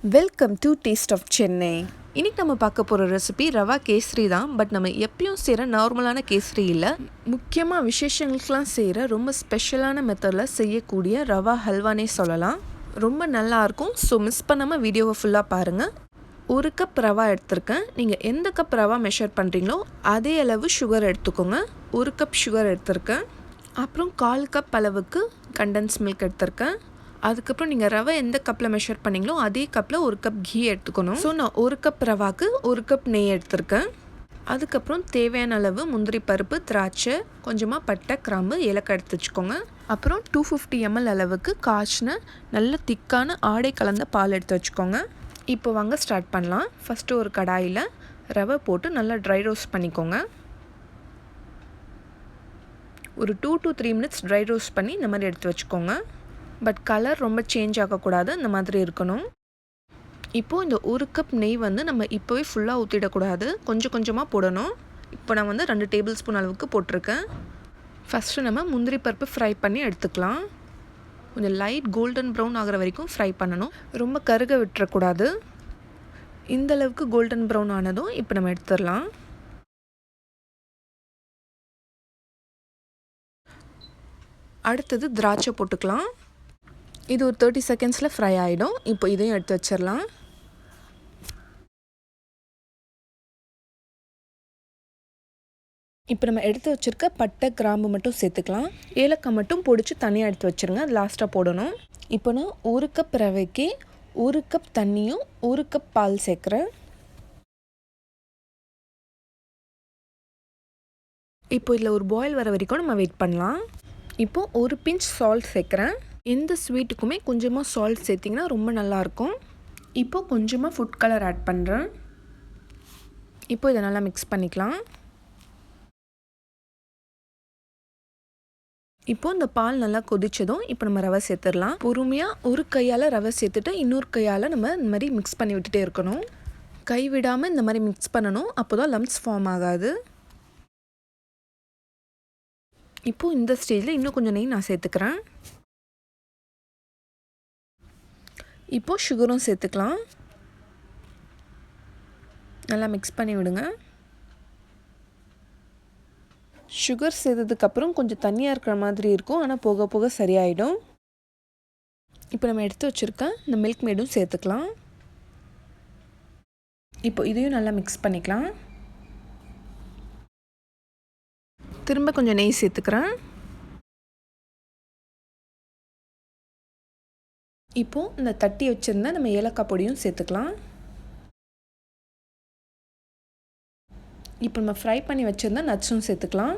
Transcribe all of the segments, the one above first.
Welcome to taste of Chennai. இன்றைக்கி நம்ம பார்க்க போகிற ரெசிபி ரவா கேசரி தான். பட் நம்ம எப்பயும் செய்கிற நார்மலான கேசரி இல்லை, முக்கியமாக விசேஷங்களுக்கெலாம் செய்கிற ரொம்ப ஸ்பெஷலான மெத்தடில் செய்யக்கூடிய ரவா ஹல்வானே சொல்லலாம். ரொம்ப நல்லாயிருக்கும். ஸோ மிஸ் பண்ணாமல் வீடியோவை ஃபுல்லாக பாருங்கள். 1 கப் ரவா எடுத்திருக்கேன். நீங்கள் எந்த கப் ரவா மெஷர் பண்ணுறீங்களோ அதே அளவு சுகர் எடுத்துக்கோங்க. 1 கப் சுகர் எடுத்திருக்கேன். அப்புறம் 1/4 கப் அளவுக்கு கண்டன்ஸ் மில்க் எடுத்திருக்கேன். அதுக்கப்புறம் நீங்கள் ரவை எந்த கப்பில் மெஷர் பண்ணிங்களோ அதே கப்பில் 1 கப் கீ எடுத்துக்கணும். ஸோ நான் 1 கப் ரவாக்கு 1 கப் நெய் எடுத்திருக்கேன். அதுக்கப்புறம் தேவையான அளவு முந்திரி பருப்பு, திராட்சை, கொஞ்சமாக பட்டை, கிராம்பு, ஏலக்காய் எடுத்து வச்சுக்கோங்க. அப்புறம் 250 ml அளவுக்கு காய்ச்சின நல்ல திக்கான ஆடை கலந்த பால் எடுத்து வச்சுக்கோங்க. இப்போ வாங்க ஸ்டார்ட் பண்ணலாம். ஃபஸ்ட்டு ஒரு கடாயில் ரவை போட்டு நல்லா ட்ரை ரோஸ்ட் பண்ணிக்கோங்க. ஒரு 2 to 3 minutes ட்ரை ரோஸ்ட் பண்ணி இந்த மாதிரி எடுத்து வச்சுக்கோங்க. பட் கலர் ரொம்ப சேஞ்ச் ஆகக்கூடாது, இந்த மாதிரி இருக்கணும். இப்போது இந்த 1 கப் நெய் நம்ம இப்போவே ஃபுல்லாக ஊற்றிடக்கூடாது, கொஞ்சம் கொஞ்சமாக போடணும். இப்போ நான் 2 டேபிள் ஸ்பூன் அளவுக்கு போட்டிருக்கேன். ஃபஸ்ட்டு நம்ம முந்திரி பருப்பு ஃப்ரை பண்ணி எடுத்துக்கலாம். கொஞ்சம் லைட் கோல்டன் ப்ரௌன் ஆகிற வரைக்கும் ஃப்ரை பண்ணணும், ரொம்ப கருக விட்டுறக்கூடாது. இந்தளவுக்கு கோல்டன் ப்ரௌன் ஆனதும் இப்போ நம்ம எடுத்துடலாம். அடுத்தது திராட்சை போட்டுக்கலாம். இது ஒரு 30 செகண்ட்ஸில் ஃப்ரை ஆகிடும். இப்போ இதையும் எடுத்து வச்சிடலாம். இப்போ நம்ம எடுத்து வச்சுருக்க பட்டை, கிராம்பு மட்டும் சேர்த்துக்கலாம். ஏலக்காய் மட்டும் பொடிச்சு தனியாக எடுத்து வச்சுருங்க, அது லாஸ்ட்டாக போடணும். இப்போ நான் 1 கப் ரவைக்கு 1 கப் தண்ணியும் 1 கப் பால் சேர்க்குறேன். இப்போ இதில் ஒரு பாயில் வர வரைக்கும் நம்ம வெயிட் பண்ணலாம். இப்போது 1 பிஞ்ச் சால்ட் சேர்க்குறேன். எந்த ஸ்வீட்டுக்குமே கொஞ்சமாக சால்ட் சேர்த்திங்கன்னா ரொம்ப நல்லாயிருக்கும். இப்போது கொஞ்சமாக ஃபுட் கலர் ஆட் பண்ணுறேன். இப்போ இதை நல்லா மிக்ஸ் பண்ணிக்கலாம். இப்போது இந்த பால் நல்லா கொதிச்சதும் இப்போ நம்ம ரவை சேர்த்துடலாம். பொறுமையாக ஒரு கையால் ரவை சேர்த்துட்டு இன்னொரு கையால் நம்ம இந்த மாதிரி மிக்ஸ் பண்ணி விட்டுட்டே இருக்கணும். கை விடாமல் இந்த மாதிரி மிக்ஸ் பண்ணணும், அப்போ தான் லம்ப்ஸ் ஃபார்ம் ஆகாது. இப்போது இந்த ஸ்டேஜில் இன்னும் கொஞ்சம் நெய் நான் சேர்த்துக்கிறேன். இப்போது சுகரும் சேர்த்துக்கலாம். நல்லா மிக்ஸ் பண்ணி விடுங்க. சுகர் சேர்த்ததுக்கப்புறம் கொஞ்சம் தண்ணியாக இருக்கிற மாதிரி இருக்கும், ஆனால் போக போக சரியாயிடும். இப்போ நம்ம எடுத்து வச்சுருக்க இந்த மில்க் மேடும் சேர்த்துக்கலாம். இப்போ இதையும் நல்லா மிக்ஸ் பண்ணிக்கலாம். திரும்ப கொஞ்சம் நெய் சேர்த்துக்கிறேன். இப்போது இந்த தட்டி வச்சுருந்த நம்ம ஏலக்காய் பொடியும் சேர்த்துக்கலாம். இப்போ நம்ம ஃப்ரை பண்ணி வச்சுருந்த நட்ஸும் சேர்த்துக்கலாம்.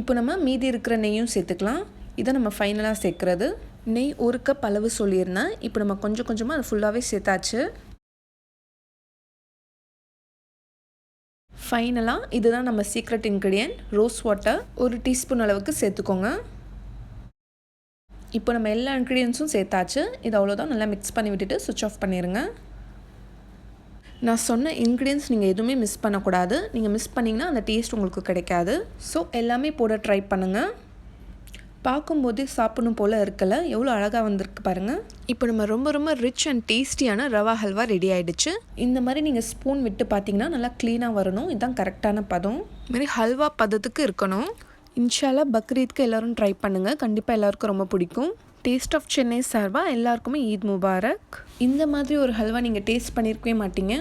இப்போ நம்ம மீதி இருக்கிற நெய்யும் சேர்த்துக்கலாம். இதை நம்ம ஃபைனலாக சேர்க்குறது. நெய் 1 கப் அளவு சொல்லியிருந்தேன். இப்போ நம்ம கொஞ்சம் கொஞ்சமாக அது ஃபுல்லாகவே சேர்த்தாச்சு. ஃபைனலாக இதுதான் நம்ம secret ingredient, rose water 1 teaspoon அளவுக்கு சேர்த்துக்கோங்க. இப்போ நம்ம எல்லா இன்க்ரீடியன்ஸும் சேர்த்தாச்சு. இது அவ்வளோதான். நல்லா மிக்ஸ் பண்ணி விட்டுட்டு சுவிட்ச் ஆஃப் பண்ணிடுங்க. நான் சொன்ன இன்க்ரீடியன்ஸ் நீங்கள் எதுவுமே மிஸ் பண்ணக்கூடாது. நீங்கள் மிஸ் பண்ணிங்கன்னா அந்த டேஸ்ட் உங்களுக்கு கிடைக்காது. ஸோ எல்லாமே போட ட்ரை பண்ணுங்கள். பார்க்கும்போதே சாப்பிடணும் போல் இருக்கல, எவ்வளோ அழகாக வந்திருக்கு பாருங்கள். இப்போ நம்ம ரொம்ப ரொம்ப ரிச் அண்ட் டேஸ்டியான ரவா ஹல்வா ரெடி ஆகிடுச்சு. இந்த மாதிரி நீங்கள் ஸ்பூன் விட்டு பார்த்தீங்கன்னா நல்லா க்ளீனாக வரணும். இதுதான் கரெக்டான பதம். இதுமாதிரி ஹல்வா பதத்துக்கு இருக்கணும். இன்ஷால்லா பக்ரீத்க்கு எல்லோரும் ட்ரை பண்ணுங்கள். கண்டிப்பாக எல்லாருக்கும் ரொம்ப பிடிக்கும். டேஸ்ட் ஆஃப் சென்னை சார்பாக எல்லாருக்குமே ஈத் முபாரக். இந்த மாதிரி ஒரு ஹல்வா நீங்கள் டேஸ்ட் பண்ணியிருக்கவே மாட்டீங்க.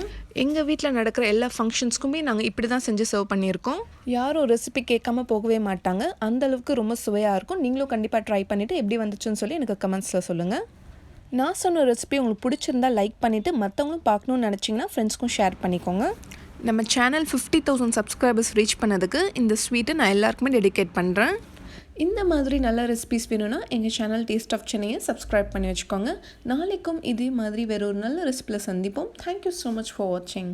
எங்கள் வீட்டில் நடக்கிற எல்லா ஃபங்க்ஷன்ஸ்க்குமே நாங்கள் இப்படி தான் செஞ்சு சர்வ் பண்ணியிருக்கோம். யாரும் ரெசிபி கேட்காம போகவே மாட்டாங்க. அந்தளவுக்கு ரொம்ப சுவையாக இருக்கும். நீங்களும் கண்டிப்பாக ட்ரை பண்ணிவிட்டு எப்படி வந்துச்சுன்னு சொல்லி எனக்கு கமெண்ட்ஸில் சொல்லுங்கள். நான் சொன்ன ரெசிபி உங்களுக்கு பிடிச்சிருந்தா லைக் பண்ணிவிட்டு மற்றவங்களும் பார்க்கணுன்னு நினச்சிங்கன்னா ஃப்ரெண்ட்ஸ்க்கும் ஷேர் பண்ணிக்கோங்க. நம்ம சேனல் 50,000 சப்ஸ்கிரைபர்ஸ் ரீச் பண்ணதுக்கு இந்த ஸ்வீட்டை நான் எல்லாருக்குமே டெடிகேட் பண்ணுறேன். இந்த மாதிரி நல்ல ரெசிபிஸ் வேணும்னா எங்கள் சேனல் டேஸ்ட் ஆஃப் சென்னையை சப்ஸ்கிரைப் பண்ணி வச்சுக்கோங்க. நாளைக்கும் இதே மாதிரி வேறு ஒரு நல்ல ரெசிபியில் சந்திப்போம். தேங்க்யூ ஸோ மச் ஃபார் வாட்சிங்.